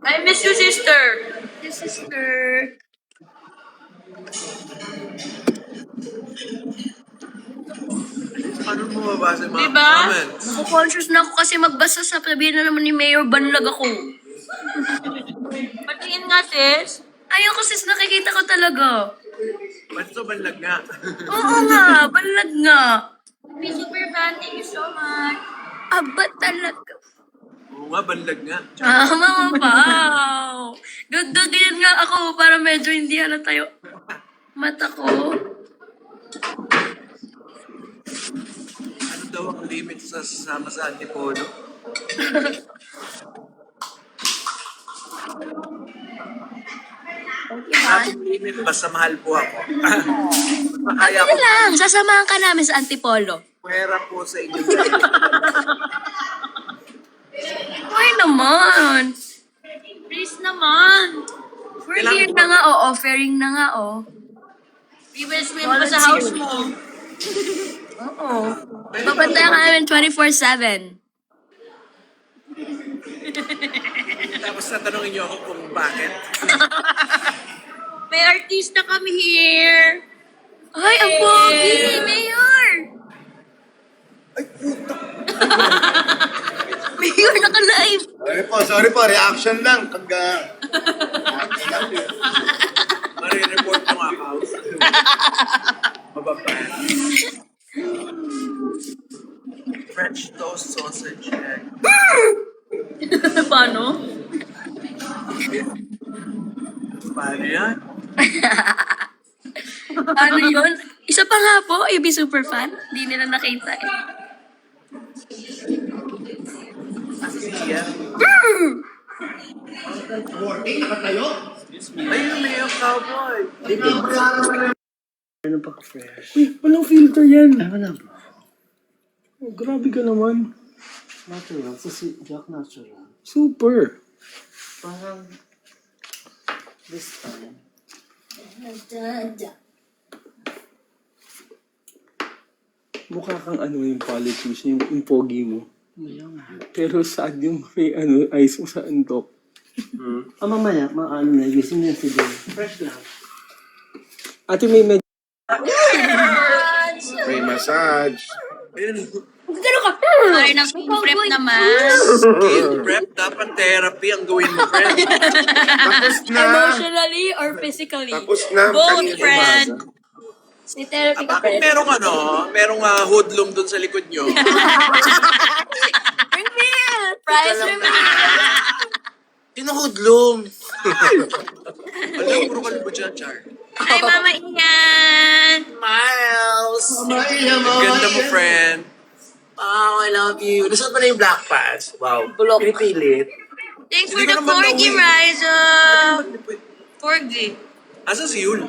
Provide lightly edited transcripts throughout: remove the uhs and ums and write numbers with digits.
I miss you, sister. Yes, sister. Ano mo mabasa yung mga Diba? comments? Naku-conscious na ako kasi magbasa sa sabihin na naman ni Mayor Banlag ako. Patingin nga, sis. Ayoko sis, nakikita ko talaga. Ba't ito banlag nga? Oo nga, banlag nga. Be super fan. Thank you so much. Aba talaga. Oo nga, banlag nga. Mga pao. Dugdugin nga ako para medyo hindi halata yung mata ko. Ano daw ang limit sa sasama sa Antipolo? Ang limit, basta mahal po ako. Kaya Ano ko lang, sasamahan ka namin sa Antipolo. pwera po sa inyo. Why naman? Please naman. We're here na nga, offering na nga, We will swim pa sa house mo. Oo. Papantayan ka namin 24/7. Tapos tatanungin niyo ako kung bakit. May artista kami here. Ay, ang pogi! Mayor! Mayor, naka-live! Sorry po, reaction lang. Marireport yung account. Mababa. French toast sausage egg. Paano? Paano yan? Ano yun? Isa pa nga po, AB super fan. Hindi nila nakita eh. Siya. Working, nakatayo. Ayun, may yung cowboy. Ano pa ka-fresh? Uy, walang filter yan. Ay, wala ba? Oh, grabe ka naman. Natural. Si Jack natural. Super. Parang this time. Mukha kang ano yung politics, yung pogi mo. Ngayon nga. Pero sad yung may ano, eyes mo sa antok. Mamaya, maano na, gising na si Jay. Fresh lang. Ate may med... May massage. Ayun, Gano'n ka? Ay, nang prep naman. skill prep, dapat therapy ang gawin mo, friend. Tapos na. Emotionally or physically? Tapos na. Both, Kanina friend. umaga. Si therapy ka Bakit pa. merong hoodlum dun sa likod nyo? Reveal! Prize reveal! Sino hoodlum? Alam, puro kalbo dyan, Char. Hi, Mama Ian. Miles! Maiya mo. Ganda mo, friend. Oh, I love you. Nasaan pa na yung black pants? Wow. Bulok. Pinipilit. Thanks for Hindi the ko naman Forgy, nauwi. Riza. Forgy. Asa si Yul?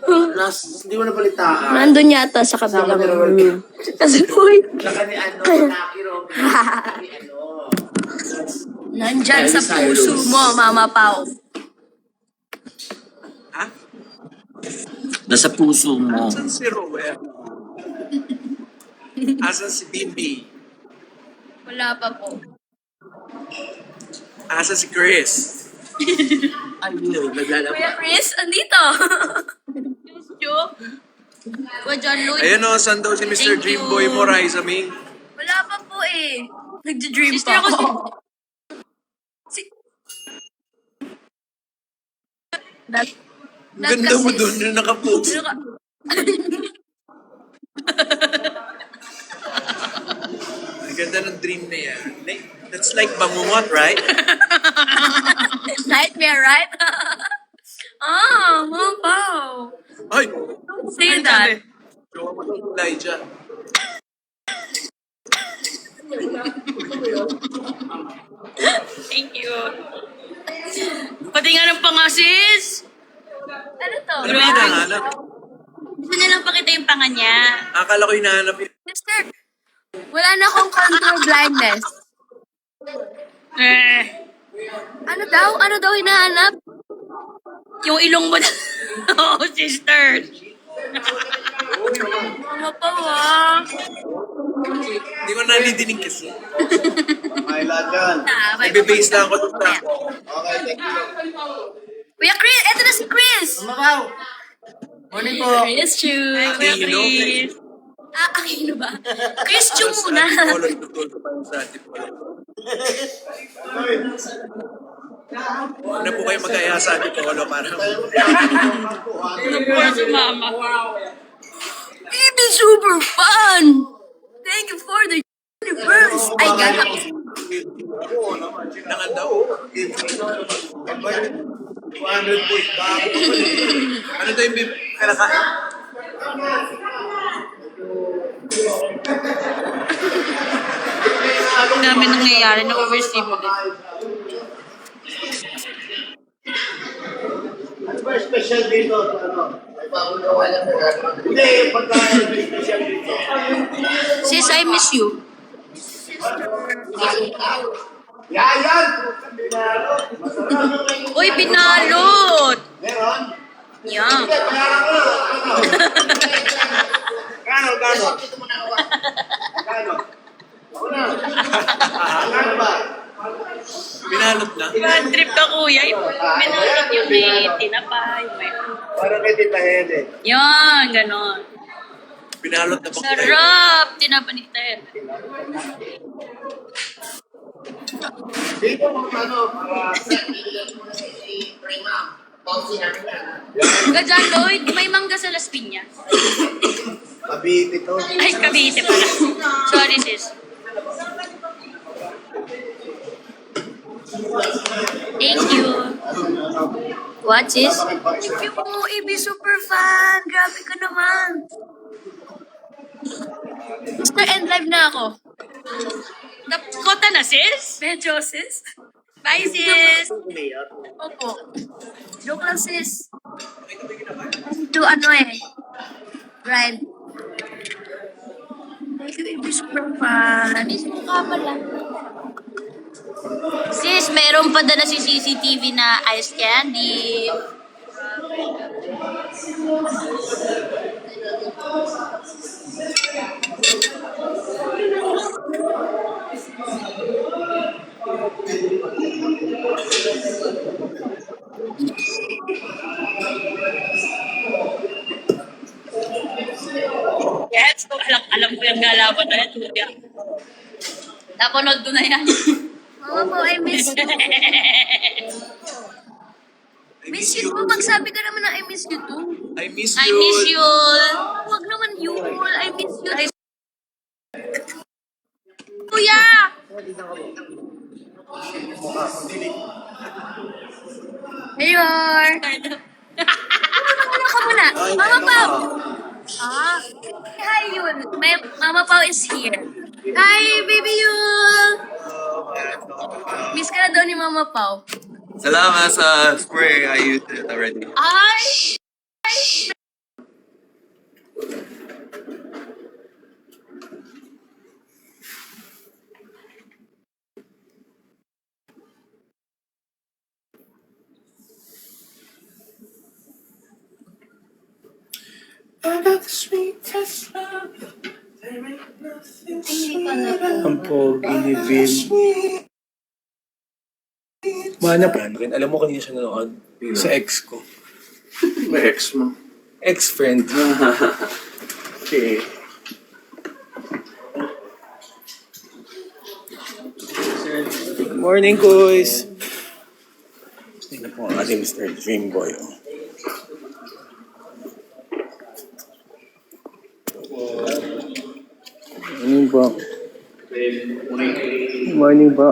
Hindi mo napalitaan. Nandun yata sa kabilang room. Kasi, uy, Saka ni ano, Naki Robin. Ni ano. nandyan sa Miley puso Cyrus. mo, Mama Pao. Ha? Nasa puso mo. Asan si Rowell? Asan si Bimbi? Wala pa po. Asan si Chris? Ayun, naglalabas. Kuya Chris, andito. Kuya John Lloyd. Ayun o, saan daw si Mr. Thank you. Dreamboy mo, Raisa Ming? Wala pa po eh. Nagdi-dream Sister pa ako ako. Si... Ang ganda mo doon na nakapost. Ano ka? Ang ganda ng dream na yan. That's like bangungot, right? Nightmare, right? Mama Pao. Ay! Say that. Jowa mo ng Elijah. Thank you. Pati nga ng pangasis. Ano to? Ano ba hinahanap? Gusto niya lang pakita yung panga niya. Akala ko hinahanap yun. Sister, wala na akong contour blindness. Ano daw? Ano daw hinahanap? Yung ilong mo na. Oo, sister. Mama Pao ah. Hindi ko na Nandidinig kasi. May lahat yan. Nagbe-base lang ako dun sa... Okay, thank you. Kuya Chris! Eto na si Chris! Mamaw! Morning po. Chris Chu! Kuya Aquino. Chris! Aquino ba? Chris Chu muna! Antipolo, tutol ko pa yun sa Antipolo. Huwag na po kayo mag-aya sa Antipolo para... Ano po si mama? It is super fun! Thank you for the universe! Ay, gana ko. Nangan daw. 200 boys back. Ano daw yung kinakain? Ang dami nangyayari na oversee mo din. Ano ba yung special dito? Ano? May bagong gawa lang. Hindi, yung pagkain may special dito. Sis, I miss you. Yan! Masarap. Uy, binalot! Meron? Yan. Hindi, bayaran ko na. Kano? Kano? Ako na. Kano ba? Binalot na. Bad trip ka, kuya. Binalot yung may tinapay. May... Parang kay Tita Hele. Yan, ganon. Binalot na ba? Sarap! Tinapay ni Ted. Dito kung ano, para... Ka dyan, Lloyd. May mangga sa Las Piñas. Kabit ito. Ay, Cavite pala. Sorry, sis. Thank you. What, sis? Thank you po, AB super fan! Grabe ka naman! Mr. End live na ako. Kota na, sis? Medyo, sis. Bye, sis. Opo. Joke lang, sis. To ano grind. Thank you, AB super fan. Miss mo ka pala. Sis, meron pa dala si CCTV na ice candy. Yes, alam ko yung galaban na yan. Tuya. Napanood ko na yan. Oo po, I miss you. Miss you po. Magsabi ka naman na I miss you too. I miss you. I miss you. Huwag naman yun. I miss you. Kuya! Here you are. Ano ka muna? Mama Pao. Hi, Yul. Mama Pao is here. Hi, baby Yul. Miss ka na daw ni Mama Pao. Salamat sa spray. I used it already. Ay! Ang pogi ni Vin. Manap rin. Alam mo kanina siya nanood? Sa ex ko. May ex mo. Ex-friend. Okay. Good morning, guys. Tingnan po ang ating Mr. Dreamboy. Oh. Morning po. Morning po.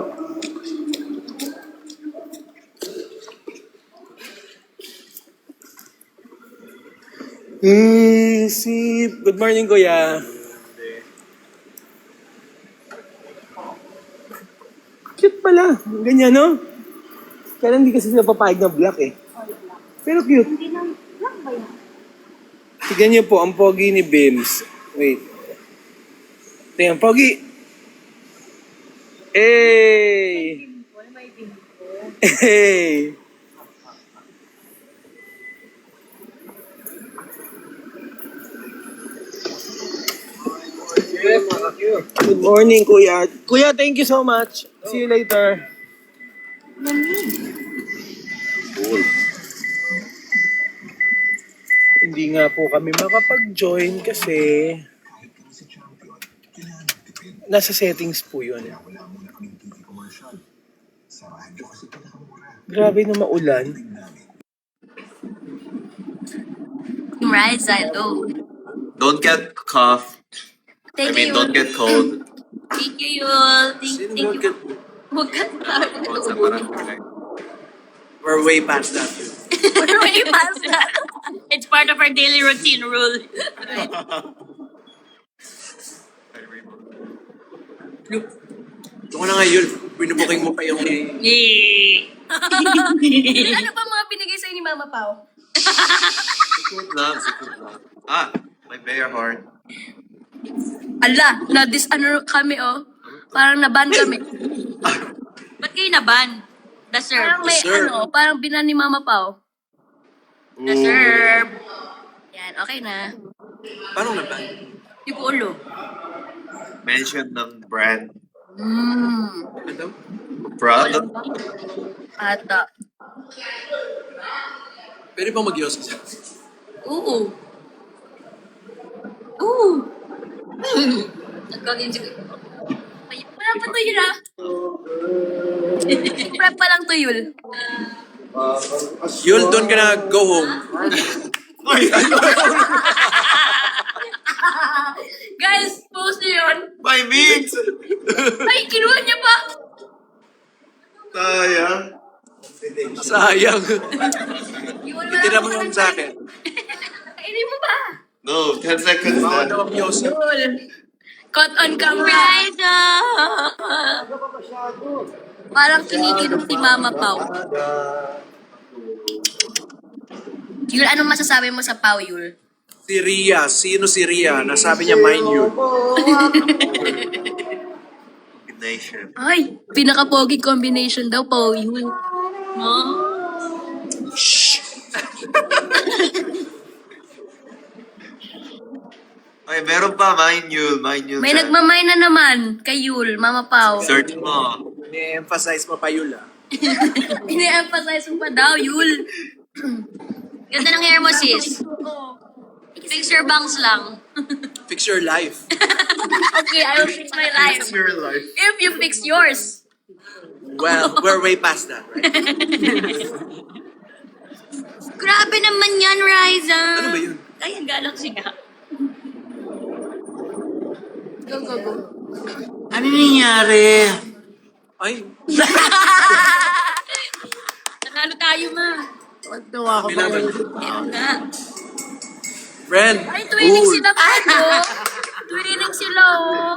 Isip. Good morning, Kuya. Cute pala. Ganyan, no? Kaya lang hindi kasi sila papayag na black eh. Pero cute. Tignan niyo po, ang pogi ni Bims. Wait. Tingnan, pogi. Hey! Hey! Good morning, Kuya. Kuya, thank you so much. See you later. Cool. Hindi nga po kami makapag-join kasi nasa settings po yun. Grabe na maulan. Right side, oh. Don't get cough. I Thank mean, you. don't get cold. Thank you, Yul. Sino Thank won't you. get... Huwag ka Cold sa barangay. We're way past that. Way past that. It's part of our daily routine rule. Ito ka na nga yun. Binubuking mo pa yung... Yay! Ano ba mga binigay sa'yo ni Mama Pao? Secret love, secret love. Ah, my bear heart. Ala, na-dis-ano kami, oh. Parang naban kami. Ba't kayo naban? The Parang serve. may Deserve. ano, parang binan ni Mama Pao. The serve. Yan, okay na. Paano na ba? Di ko ulo. Mention ng brand. Ano daw? Product. Ata. Pwede bang mag-ios kasi? Oo. Oo. Nagkagin si... Ay, wala pa tuyul, ah. Prep pa lang tuyul. Yul, doon ka na go home. Guys, post niyo yun. My meat! Ay, kinuha niya pa. Sayang. Sayang. Yun, Tira mo lang sa akin. Kainin mo ba? No, 10 seconds Baka na. daw mag-ios. Yun. Caught on camera. Rise up! Parang kinikinom si Mama Pao. Yul, anong masasabi mo sa Pao, Yul? Si Ria. Sino si Ria? Nasabi niya mine yun. Combination. Ay, pinaka-pogi combination daw, Pao, Yul. Ay, meron pa. Mine Yul. May nagmamay na naman kay Yul, Mama Pao. Search mo. Ni-emphasize mo pa Yul, ah. Ini-emphasize mo pa daw, Yul. Ganda ng hair mo, sis. Fix your bangs lang. Fix your life. Okay, I will fix my life. It's your life. If you fix yours. Well, we're way past that, right? Grabe naman yan, Riza. Ano ba yun? Ay, ang galaxy nga. Go, go, go. Ano nangyari? Ay, Nanalo tayo, ma. Pagtawa ko pa. kailangan. Meron nga. Friend. Ay, twinning sila pa, oh. Twinning sila, oh.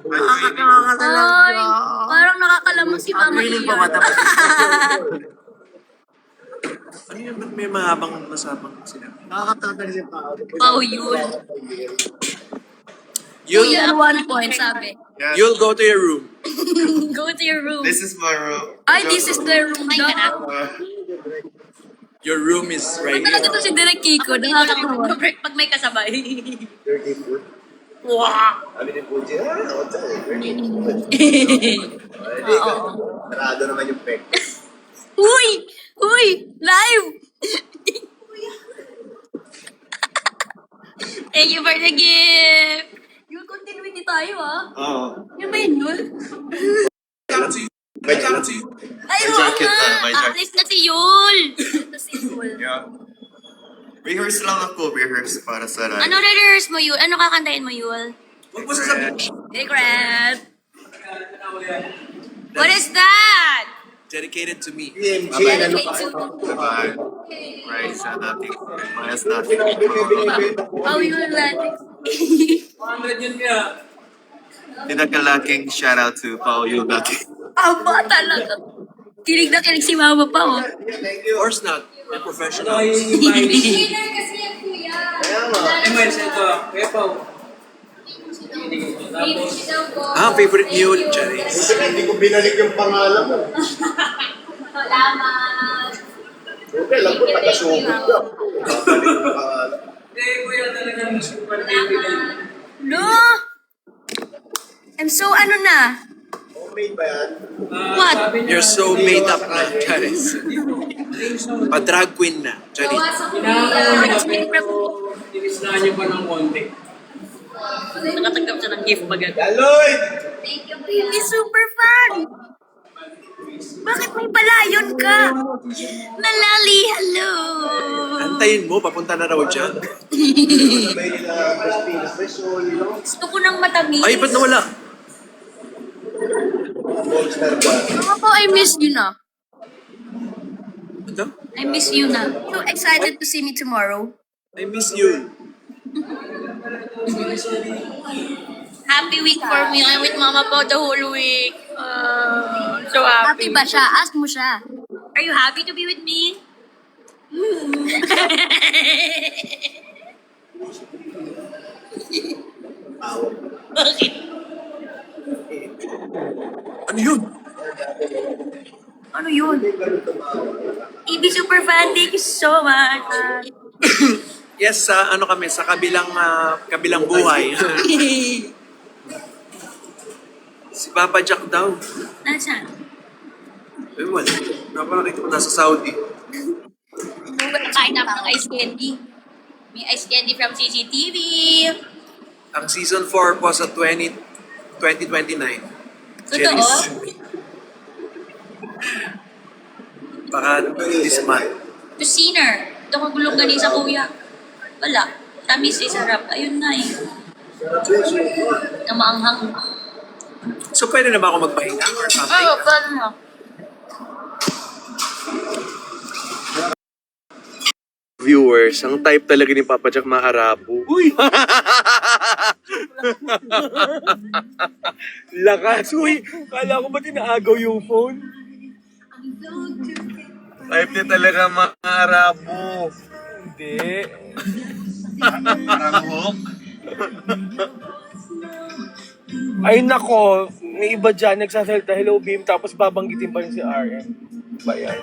Nakakatawa ka lang Ay, siya. parang nakakalamang si Mama Feeling pa Ian. matapos. Ano yun? Ba't may mahabang masabang sila? Nakakatawa siya pa. Pao, Yul. Yul, Yul, 1 point, sabi. Yes. Yul, go to your room. Go to your room. This is my room. Ay, this is the room daw. Your room is right Talaga here. to si Direk Kiko. Dito lang Nakakatawa. mag-break pag may kasabay. Dirty food. Wow! Sabi ni Puji, what's up? Dirty food. Sarado naman yung pek. Uy! Uy! Live! Thank you for the gift! Yul, continuity tayo, ah. Oo. Yan ba yun, Yul? May jacket. Ay, My oo jacket nga. na. My jacket. Alis na si Yul! Ito si Yul. Yeah. Rehearse lang ako. Rehearse para sa live. Ano re-rehearse mo, Yul? Ano kakantahin mo, Yul? Huwag mo sasabihin. Secret! What is that? Dedicated to me. PMG, ano pa? Bye. Right, sa natin. Mayas natin. Pao, Yul natin. Pinakalaking shoutout to Pao Yul natin. Aba talaga. Kilig na kilig si Mama pa, oh. Of course not. We're professionals. Kaya nga. Ah, favorite ni Yul, Charis. Buti na hindi ko binalik yung pangalan mo. Salamat! Okay, alam ko, taga-sugod ka. Babalik yung pangalan. No! I'm so ano na. Homemade ba yan? What? You're so made up na, Charis. Pa-drag queen na, Charis. Tinislaan niyo pa ng konti. Nakatanggap siya ng gift pag Lloyd! Hindi super fun. Bakit may palayon ka? Malali, hello. Antayin mo, papunta na raw dyan. Sabay nila crispy na presol, Gusto ko ng matamis. Ay, ba't nawala? gold star ba? Mama po, I miss you na. Ano? I miss you na. So excited to see me tomorrow. I miss you. Happy week for me. I'm with Mama po the whole week. So happy. Happy ba siya? Ask mo siya. Are you happy to be with me? Bakit? Ano yun? Ano yun? EB super fan, thank you so much. Yes, sa ano kami, sa kabilang buhay. Si Papa Jack daw. Nasaan? Eh, wala. Napakita ko nasa Saudi. Kain ako ng ice candy. May ice candy from CCTV. Ang season 4 po sa 2029. Totoo? Baka this month. To Sinner. Ito kong gulong gani sa kuya. Wala. Tamis eh, sarap. Ayun na eh. Na maanghang. So pwede na ba ako magpahinga or something? Oo, paano na? Viewers, ang type talaga ni Papa Jack maharabo. Uy! Lakas! Uy! Kala ko ba tinaagaw yung phone? Type niya talaga maharabo. Hindi. Ay nako, may iba dyan nagsasalita, hello Beam, tapos babanggitin pa rin si RM. Ba yan?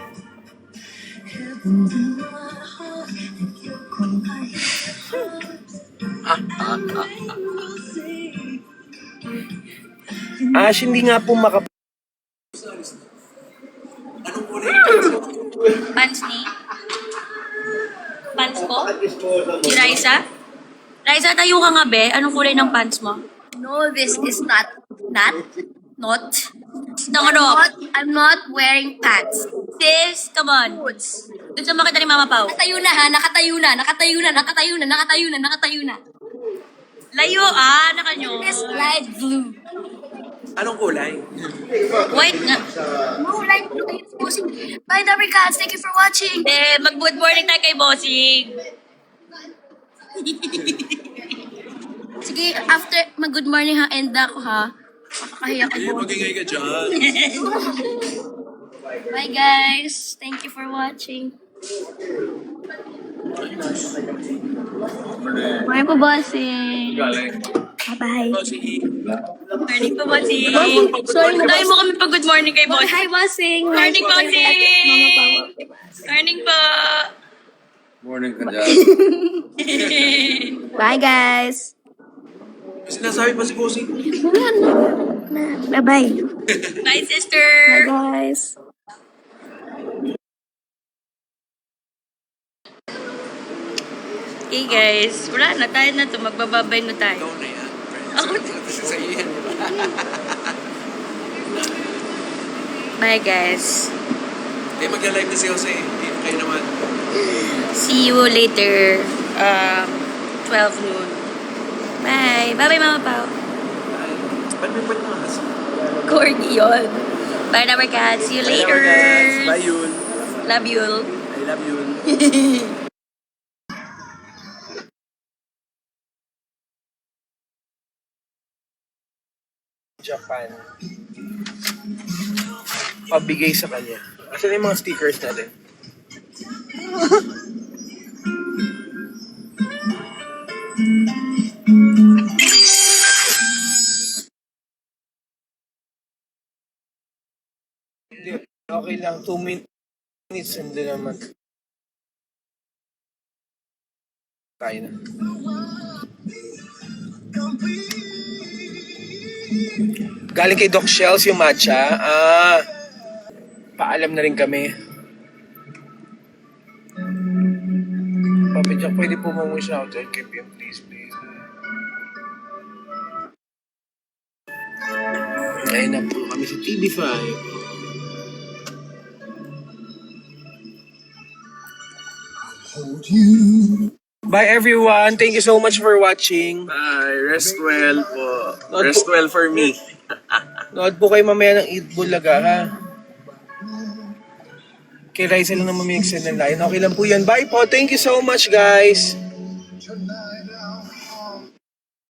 Ash, hindi nga po Pants ni? Pants ko? Disposal Si Raisa? Raisa, tayo ka nga be. Anong kulay ng pants mo? No, this is not. Not. I'm I'm not wearing pants. Sis, come on. Boots. Doon sa makita ni Mama Pao. Nakatayo na ha, nakatayo na. Layo nakanyo. This light blue. Anong kulay? White nga. No, light blue. Ayun, posing. Bye, Dabber Cats. Thank you for watching. Mag-good morning tayo kay Bossing. Sige, after mag-good morning ha, end ako ha. Makakahiya Eh, ko. magingay ka dyan. Bye guys. Thank you for watching. Bye po, bossing. Bye-bye. Morning po, Bossing. Sorry, Tayo mo kami pag-good morning kay Bossing. Hi, bossing. Morning, Bossing. Morning po. Morning ka dyan. Bye, guys. Sinasabi pa si Bossing. Bye-bye. Bye, sister. Guys. Okay, guys. Wala na. Tayo na to. Magbababay na tayo. Ikaw na yan. Ako Sa iyo yan. Bye, guys. Eh, magla-live na si Jose. Hindi kayo naman. See you later. 12 noon. Bye. Bye-bye, Mama Pao. Ba't may ba't mga hasa? Corgi yun. Bye, Dabber Cats. See you later. Bye, Yul. Love you. I love you. Japan. Pabigay sa kanya. Asan yung mga stickers natin? Hindi, okay lang. 2 minutes and then naman. Tayo na. Galing kay Doc Shells yung matcha. Paalam na rin kami. Papi Jack, pwede po mong shoutout kay PM, please. Ngayon na po kami sa TV5. Bye everyone. Thank you so much for watching. Bye. Rest well po. Rest well for me. Nood po kayo mamaya ng Eat Bulaga, ha? Kay Raisa lang na mamimixin ng line. Okay lang po yan. Bye po. Thank you so much, guys.